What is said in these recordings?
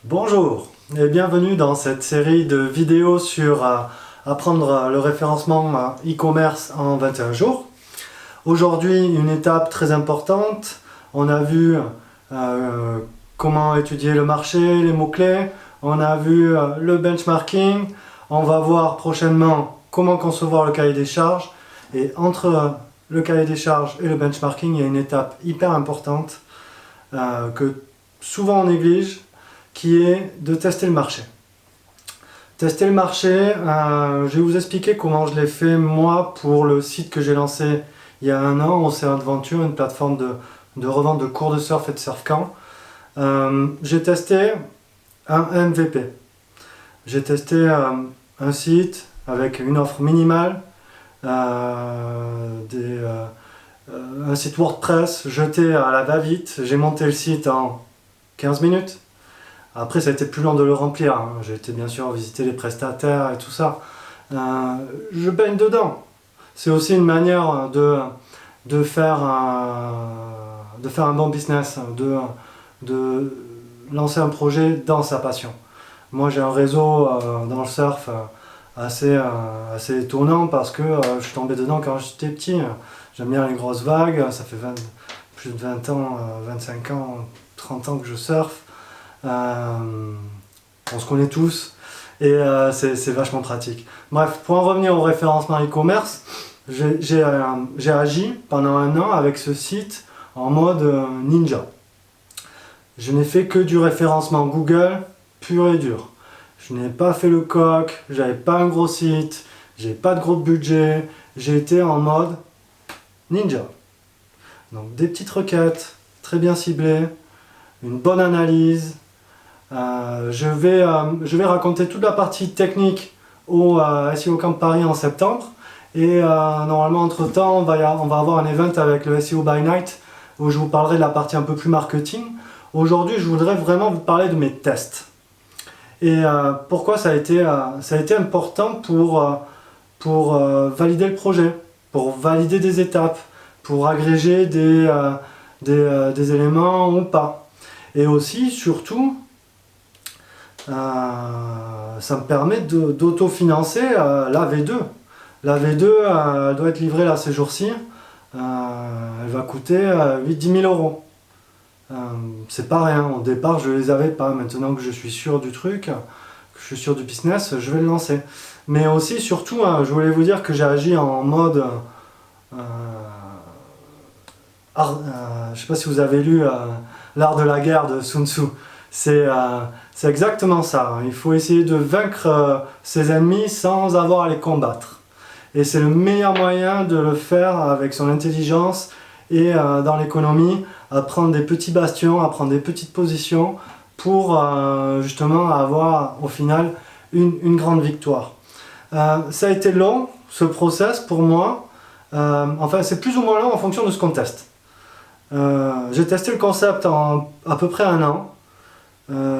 Bonjour et bienvenue dans cette série de vidéos sur apprendre le référencement e-commerce en 21 jours. Aujourd'hui, une étape très importante. On a vu comment étudier le marché, les mots-clés. On a vu le benchmarking. On va voir prochainement comment concevoir le cahier des charges. Et entre le cahier des charges et le benchmarking, il y a une étape hyper importante que souvent on néglige, qui est de tester le marché. Tester le marché, je vais vous expliquer comment je l'ai fait moi pour le site que j'ai lancé il y a un an, Océan Adventure, une plateforme de revente de cours de surf et de surf-camp. J'ai testé un MVP. J'ai testé un site avec une offre minimale, un site WordPress jeté à la va-vite. J'ai monté le site en 15 minutes. Après, ça a été plus long de le remplir, hein. J'ai été bien sûr visiter les prestataires et tout ça. Je baigne dedans. C'est aussi une manière de faire un bon business, de lancer un projet dans sa passion. Moi, j'ai un réseau dans le surf assez étonnant parce que je suis tombé dedans quand j'étais petit. J'aime bien les grosses vagues, ça fait plus de 20 ans, 25 ans, 30 ans que je surfe. On se connaît tous et c'est vachement pratique. Bref, pour en revenir au référencement e-commerce, j'ai agi pendant un an avec ce site en mode ninja. Je n'ai fait que du référencement Google pur et dur. Je n'ai pas fait le coq, j'avais pas un gros site, j'ai pas de gros budget, j'ai été en mode ninja. Donc des petites requêtes très bien ciblées, une bonne analyse. Je vais raconter toute la partie technique au SEO Camp Paris en septembre et normalement entre temps on va avoir un event avec le SEO by Night où je vous parlerai de la partie un peu plus marketing. Aujourd'hui je voudrais vraiment vous parler de mes tests et pourquoi ça a été important pour valider le projet, pour valider des étapes, pour agréger des éléments ou pas, et aussi surtout ça me permet d'autofinancer la V2. La V2 elle doit être livrée là ces jours-ci. Elle va coûter 8-10 000 euros. C'est pas rien. Au départ, je les avais pas. Maintenant que je suis sûr du truc, que je suis sûr du business, je vais le lancer. Mais aussi, surtout, je voulais vous dire que j'ai agi en mode. Je sais pas si vous avez lu L'art de la guerre de Sun Tzu. C'est exactement ça. Il faut essayer de vaincre ses ennemis sans avoir à les combattre. Et c'est le meilleur moyen de le faire avec son intelligence et dans l'économie, à prendre des petits bastions, à prendre des petites positions pour justement avoir au final une grande victoire. Ça a été long, ce process pour moi. Enfin, c'est plus ou moins long en fonction de ce qu'on teste. J'ai testé le concept en à peu près un an.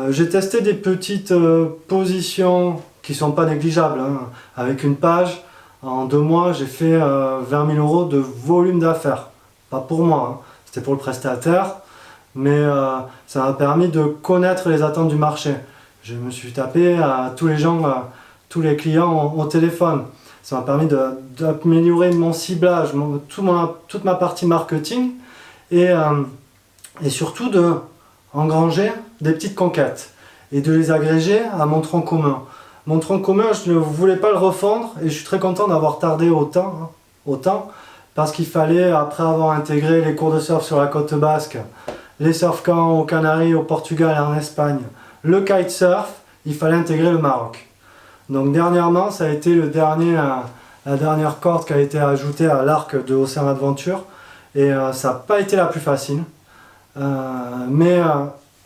J'ai testé des petites positions qui sont pas négligeables, hein. Avec une page, en 2 mois, j'ai fait 20 000 euros de volume d'affaires. Pas pour moi, hein. C'était pour le prestataire, mais ça m'a permis de connaître les attentes du marché. Je me suis tapé à tous les gens, tous les clients au téléphone. Ça m'a permis d'améliorer mon ciblage, toute ma partie marketing et surtout de engranger des petites conquêtes et de les agréger à mon tronc commun. Mon tronc commun, je ne voulais pas le refondre et je suis très content d'avoir tardé autant, parce qu'il fallait, après avoir intégré les cours de surf sur la côte basque, les surf-camps aux Canaries, au Portugal et en Espagne, le kitesurf, il fallait intégrer le Maroc. Donc dernièrement, ça a été la dernière corde qui a été ajoutée à l'arc de Océan Adventure et ça n'a pas été la plus facile. Mais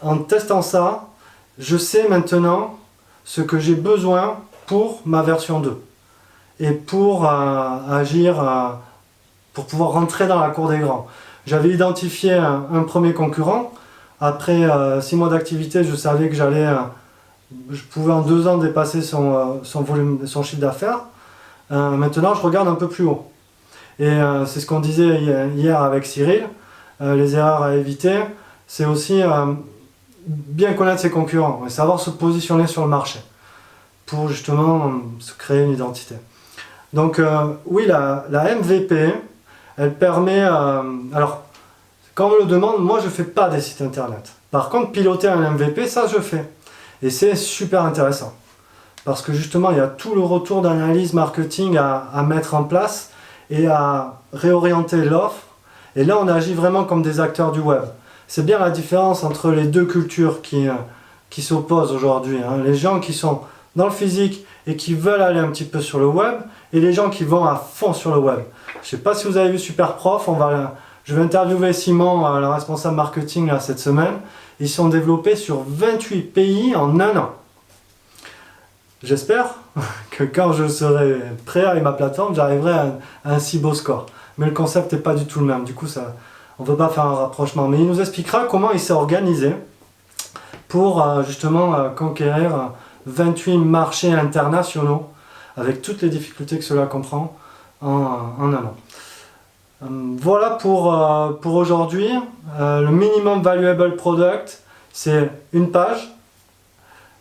en testant ça, je sais maintenant ce que j'ai besoin pour ma version 2 et pour agir, pour pouvoir rentrer dans la cour des grands. J'avais identifié un premier concurrent. Après 6 mois d'activité, je savais que je pouvais en 2 ans dépasser son volume, son chiffre d'affaires. Maintenant, je regarde un peu plus haut. Et c'est ce qu'on disait hier avec Cyril. Les erreurs à éviter, c'est aussi bien connaître ses concurrents et savoir se positionner sur le marché pour justement se créer une identité. Donc oui, la MVP, elle permet... alors, quand on me le demande, moi je ne fais pas des sites internet. Par contre, piloter un MVP, ça je fais. Et c'est super intéressant. Parce que justement, il y a tout le retour d'analyse marketing à mettre en place et à réorienter l'offre. Et là, on agit vraiment comme des acteurs du web. C'est bien la différence entre les deux cultures qui s'opposent aujourd'hui. Hein. Les gens qui sont dans le physique et qui veulent aller un petit peu sur le web, et les gens qui vont à fond sur le web. Je ne sais pas si vous avez vu Superprof, je vais interviewer Simon, le responsable marketing là, cette semaine. Ils sont développés sur 28 pays en un an. J'espère que quand je serai prêt avec ma plateforme, j'arriverai à un si beau score. Mais le concept n'est pas du tout le même, du coup on ne peut pas faire un rapprochement. Mais il nous expliquera comment il s'est organisé pour justement conquérir 28 marchés internationaux avec toutes les difficultés que cela comprend en un an. Voilà pour aujourd'hui. Le minimum valuable product, c'est une page.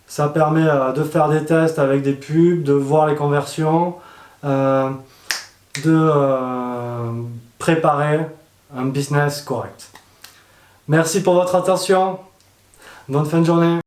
Ça permet de faire des tests avec des pubs, de voir les conversions, de préparer un business correct. Merci pour votre attention. Bonne fin de journée.